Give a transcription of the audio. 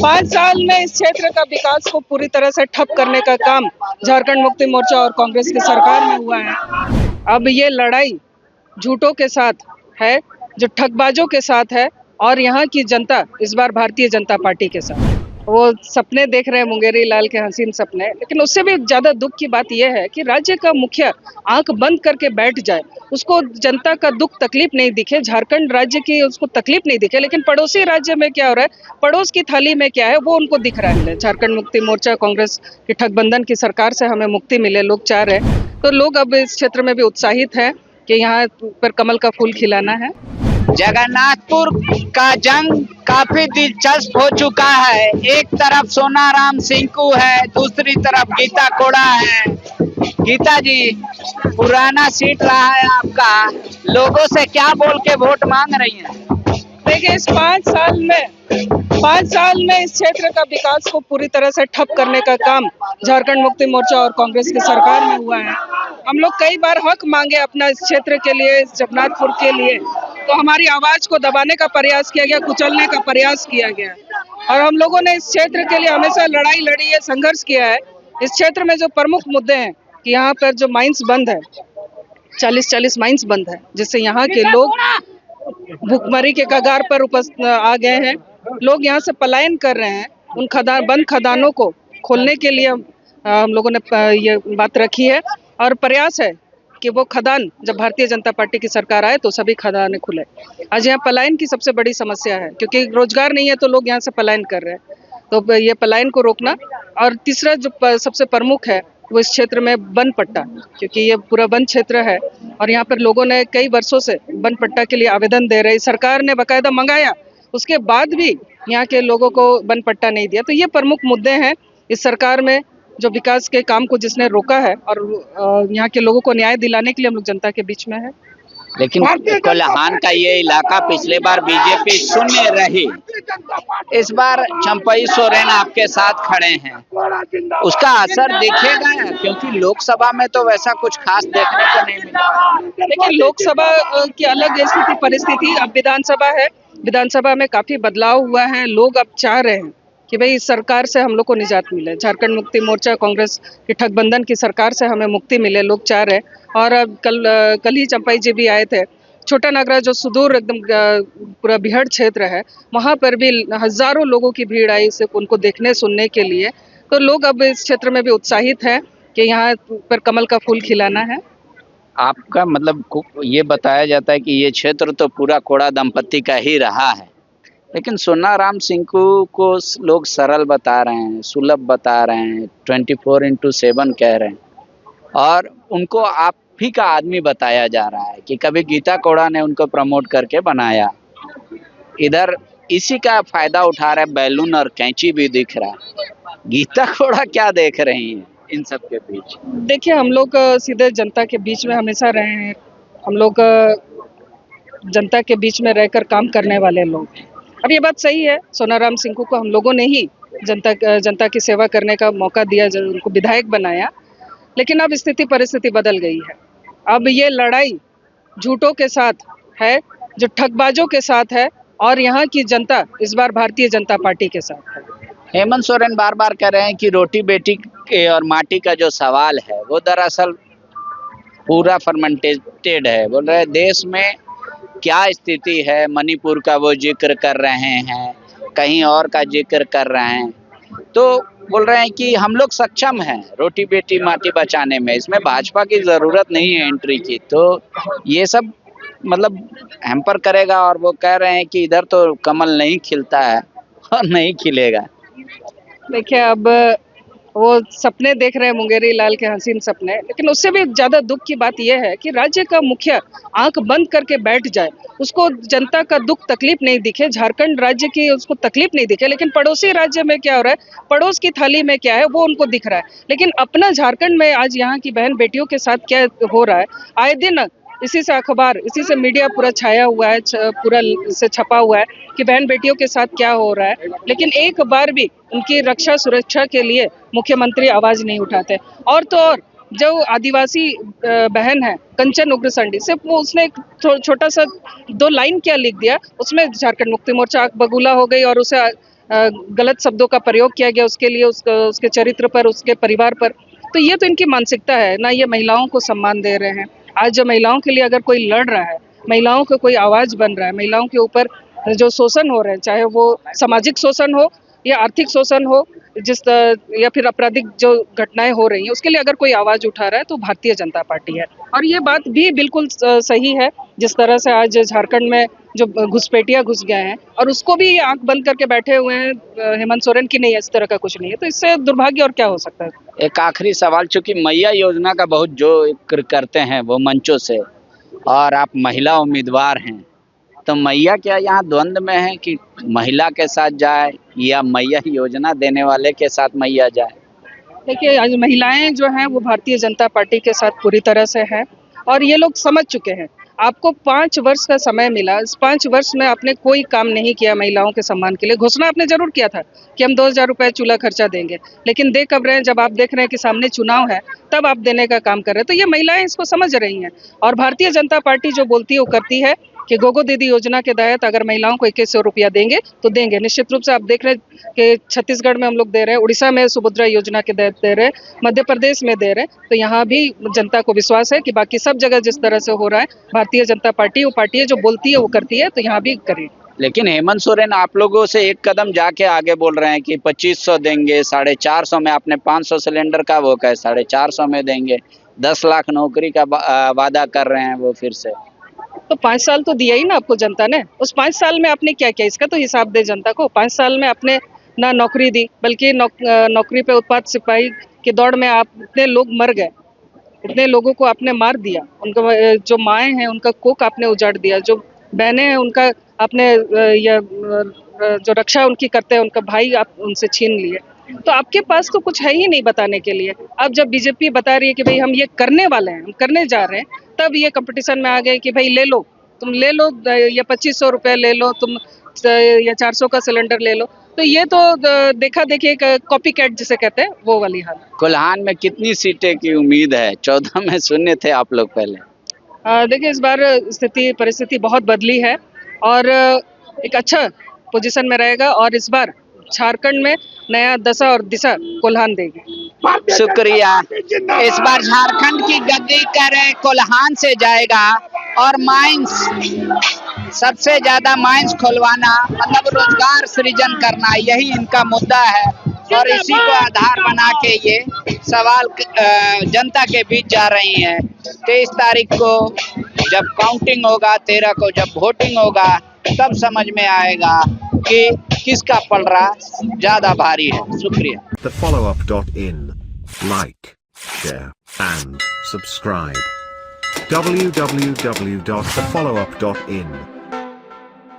5 साल में इस क्षेत्र का विकास को पूरी तरह से ठप करने का काम झारखंड मुक्ति मोर्चा और कांग्रेस की सरकार में हुआ है। अब ये लड़ाई झूठों के साथ है, जो ठगबाजों के साथ है, और यहाँ की जनता इस बार भारतीय जनता पार्टी के साथ। वो सपने देख रहे हैं मुंगेरी लाल के हसीन सपने, लेकिन उससे भी ज्यादा दुख की बात यह है कि राज्य का मुखिया आंख बंद करके बैठ जाए, उसको जनता का दुख तकलीफ नहीं दिखे, झारखंड राज्य की उसको तकलीफ नहीं दिखे, लेकिन पड़ोसी राज्य में क्या हो रहा है, पड़ोस की थाली में क्या है, वो उनको दिख रहा है। झारखंड मुक्ति मोर्चा कांग्रेस की ठगबंधन की सरकार से हमें मुक्ति मिले, लोग चाह रहे हैं। तो लोग अब इस क्षेत्र में भी उत्साहित है कि यहाँ पर कमल का फूल खिलाना है। जगन्नाथपुर का जंग काफी दिलचस्प हो चुका है। एक तरफ सोनाराम सिंकू है, दूसरी तरफ गीता कोड़ा है। गीता जी, पुराना सीट रहा है आपका, लोगों से क्या बोल के वोट मांग रही हैं? देखिए, इस 5 साल में इस क्षेत्र का विकास को पूरी तरह से ठप करने का काम झारखंड मुक्ति मोर्चा और कांग्रेस की सरकार में हुआ है। हम लोग कई बार हक मांगे अपना इस क्षेत्र के लिए, इस जगन्नाथपुर के लिए, तो हमारी आवाज को दबाने का प्रयास किया गया, कुचलने का प्रयास किया गया, और हम लोगों ने इस क्षेत्र के लिए हमेशा लड़ाई लड़ी है, संघर्ष किया है। इस क्षेत्र में जो प्रमुख मुद्दे हैं कि यहाँ पर जो माइंस बंद है, 40 माइंस बंद है, जिससे यहाँ के लोग भूखमरी के कगार पर आ गए हैं। लोग यहाँ से पलायन कर रहे हैं। उन बंद खदानों को खोलने के लिए हम लोगों ने ये बात रखी है, और प्रयास है कि वो खदान जब भारतीय जनता पार्टी की सरकार आए तो सभी खदानें खुले। आज यहाँ पलायन की सबसे बड़ी समस्या है, क्योंकि रोजगार नहीं है तो लोग यहाँ से पलायन कर रहे हैं, तो ये पलायन को रोकना। और तीसरा जो सबसे प्रमुख है वो इस क्षेत्र में वन पट्टा, क्योंकि ये पूरा वन क्षेत्र है और यहाँ पर लोगों ने कई वर्षों से वन पट्टा के लिए आवेदन दे रहे, सरकार ने बाकायदा मंगाया, उसके बाद भी यहाँ के लोगों को वन पट्टा नहीं दिया। तो ये प्रमुख मुद्दे हैं इस सरकार में, जो विकास के काम को जिसने रोका है, और यहाँ के लोगों को न्याय दिलाने के लिए हम लोग जनता के बीच में है। लेकिन कोल्हान का ये इलाका पिछले बार बीजेपी शून्य रही, इस बार चंपई सोरेन आपके साथ खड़े हैं, उसका असर दिखेगा? क्योंकि लोकसभा में तो वैसा कुछ खास देखने को नहीं मिला। लेकिन लोकसभा की अलग स्थिति परिस्थिति, अब विधानसभा है, विधानसभा में काफी बदलाव हुआ है। लोग अब चाह रहे हैं कि भाई इस सरकार से हम लोग को निजात मिले, झारखंड मुक्ति मोर्चा कांग्रेस की ठगबंधन की सरकार से हमें मुक्ति मिले, लोग चाह रहे हैं। और अब कल ही चंपाई जी भी आए थे। छोटा नागरा जो सुदूर एकदम पूरा बिहड़ क्षेत्र है, वहाँ पर भी हजारों लोगों की भीड़ आई उनको देखने सुनने के लिए। तो लोग अब इस क्षेत्र में भी उत्साहित है कि यहाँ पर कमल का फूल खिलाना है। आपका मतलब ये बताया जाता है कि ये क्षेत्र तो पूरा कोड़ा दंपत्ति का ही रहा है, लेकिन सोनाराम सिंकू को लोग सरल बता रहे हैं, सुलभ बता रहे हैं, 24/7 कह रहे हैं, और उनको आप ही का आदमी बताया जा रहा है कि कभी गीता कोड़ा ने उनको प्रमोट करके बनाया। इधर इसी का फायदा उठा रहा है, बैलून और कैंची भी दिख रहा है। गीता कोड़ा क्या देख रही हैं इन सब के बीच? देखिए, हम लोग सीधे जनता के बीच में हमेशा रहे हैं। हम लोग जनता के बीच में रहकर काम करने वाले लोग। अब ये बात सही है, सोनाराम सिंकू को हम लोगों ने ही जनता की सेवा करने का मौका दिया, उनको विधायक बनाया, लेकिन अब स्थिति परिस्थिति बदल गई है। अब ये लड़ाई झूठों के साथ है, जो ठगबाजों के साथ है, और यहाँ की जनता इस बार भारतीय जनता पार्टी के साथ है। हेमंत सोरेन बार बार कह रहे हैं कि रोटी बेटी के और माटी का जो सवाल है वो दरअसल पूरा फर्मेंटेड है। बोल रहे हैं देश में क्या स्थिति है, मणिपुर का वो जिक्र कर रहे हैं, कहीं और का जिक्र कर रहे हैं, तो बोल रहे हैं कि हम लोग सक्षम हैं रोटी बेटी माटी बचाने में, इसमें भाजपा की जरूरत नहीं है एंट्री की। तो ये सब मतलब हैम्पर करेगा, और वो कह रहे हैं कि इधर तो कमल नहीं खिलता है और नहीं खिलेगा। देखिए, अब वो सपने देख रहे हैं मुंगेरी लाल के हसीन सपने, लेकिन उससे भी ज्यादा दुख की बात यह है कि राज्य का मुखिया आंख बंद करके बैठ जाए, उसको जनता का दुख तकलीफ नहीं दिखे, झारखंड राज्य की उसको तकलीफ नहीं दिखे, लेकिन पड़ोसी राज्य में क्या हो रहा है, पड़ोस की थाली में क्या है, वो उनको दिख रहा है। लेकिन अपना झारखंड में आज यहाँ की बहन बेटियों के साथ क्या हो रहा है, आए दिन इसी से अखबार, इसी से मीडिया पूरा छाया हुआ है, पूरा से छपा हुआ है कि बहन बेटियों के साथ क्या हो रहा है, लेकिन एक बार भी उनकी रक्षा सुरक्षा के लिए मुख्यमंत्री आवाज नहीं उठाते। और तो और जो आदिवासी बहन है कंचन उग्रसंडी, सिर्फ वो उसने एक छोटा सा 2 लाइन क्या लिख दिया, उसमें झारखंड मुक्ति मोर्चा आग बबूला हो गई और उसे गलत शब्दों का प्रयोग किया गया उसके लिए, उसके चरित्र पर, उसके परिवार पर। तो ये तो इनकी मानसिकता है ना, ये महिलाओं को सम्मान दे रहे हैं। आज जब महिलाओं के लिए अगर कोई लड़ रहा है, महिलाओं को कोई आवाज बन रहा है, महिलाओं के ऊपर जो शोषण हो रहे हैं, चाहे वो सामाजिक शोषण हो या आर्थिक शोषण हो, या फिर आपराधिक जो घटनाएं हो रही हैं, उसके लिए अगर कोई आवाज उठा रहा है तो भारतीय जनता पार्टी है। और ये बात भी बिल्कुल सही है, जिस तरह से आज झारखंड में जो घुसपैठिया घुस गए हैं और उसको भी आंख बंद करके बैठे हुए हैं हेमंत सोरेन की, नहीं है इस तरह का कुछ नहीं है, तो इससे दुर्भाग्य और क्या हो सकता है। एक आखिरी सवाल, चूंकि मैया योजना का बहुत जो जिक्र करते हैं वो मंचों से, और आप महिला उम्मीदवार हैं, तो मैया क्या यहाँ द्वंद में है कि महिला के साथ जाए या मैया योजना देने वाले के साथ मैया जाए? देखिए, आज महिलाएं जो हैं वो भारतीय जनता पार्टी के साथ पूरी तरह से हैं और ये लोग समझ चुके हैं। आपको 5 वर्ष का समय मिला, इस 5 वर्ष में आपने कोई काम नहीं किया महिलाओं के सम्मान के लिए। घोषणा आपने जरूर किया था कि हम 2000 रुपये चूल्हा खर्चा देंगे, लेकिन दे कब रहे हैं? जब आप देख रहे हैं कि सामने चुनाव है, तब आप देने का काम कर रहे हैं। तो ये महिलाएं इसको समझ रही हैं और भारतीय जनता पार्टी जो बोलती है वो करती है कि गोगो दीदी योजना के तहत अगर महिलाओं को 2100 रुपया देंगे तो देंगे। निश्चित रूप से आप देख रहे हैं कि छत्तीसगढ़ में हम लोग दे रहे हैं, उड़ीसा में सुभद्रा योजना के तहत दे रहे हैं, मध्य प्रदेश में दे रहे हैं, तो यहाँ भी जनता को विश्वास है कि बाकी सब जगह जिस तरह से हो रहा है, भारतीय जनता पार्टी वो पार्टी है जो बोलती है वो करती है, तो यहाँ भी करें। लेकिन हेमंत सोरेन आप लोगों से एक कदम जाके आगे बोल रहे हैं कि 2500 देंगे, 450 में आपने 500 सिलेंडर का वो कहे 450 में देंगे, 10 लाख नौकरी का वादा कर रहे हैं वो फिर से। तो 5 साल तो दिया ही ना आपको जनता ने। उस 5 साल में आपने क्या किया, इसका तो हिसाब दे जनता को। 5 साल में आपने ना नौकरी दी, बल्कि नौकरी पे उत्पाद सिपाही की दौड़ में आप इतने लोग मर गए, इतने लोगों को आपने मार दिया, उनका जो माएँ हैं उनका कोख आपने उजाड़ दिया, जो बहनें हैं उनका आपने जो रक्षा उनकी करते हैं उनका भाई आप उनसे छीन लिए। तो आपके पास तो कुछ है ही नहीं बताने के लिए। अब जब बीजेपी बता रही है कि भाई हम ये करने वाले हैं, हम करने जा रहे हैं, तब ये कंपटीशन में आ गए कि भाई ले लो, तुम ले लो, या 2500 रुपये ले लो तुम, या 400 का सिलेंडर ले लो। तो ये तो देखा देखी एक कॉपी कैट जिसे कहते हैं वो वाली हाल। कोल्हान में कितनी सीटें की उम्मीद है? 14 में शून्य थे आप लोग पहले। देखिए, इस बार परिस्थिति बहुत बदली है और एक अच्छा पोजीशन में रहेगा और इस बार झारखंड में नया दशा और दिशा कोल्हान देगी। शुक्रिया। इस बार झारखंड की गद्दी करे कोल्हान से जाएगा और माइंस, सबसे ज्यादा माइंस खुलवाना, मतलब रोजगार सृजन करना, यही इनका मुद्दा है और इसी को आधार बना के ये सवाल जनता के बीच जा रही हैं। 23 तारीख को जब काउंटिंग होगा, 13 को जब वोटिंग होगा, तब समझ में आएगा कि किसका पलड़ा ज्यादा भारी है। शुक्रिया। thefollowup.in. Like, share, and subscribe. www.thefollowup.in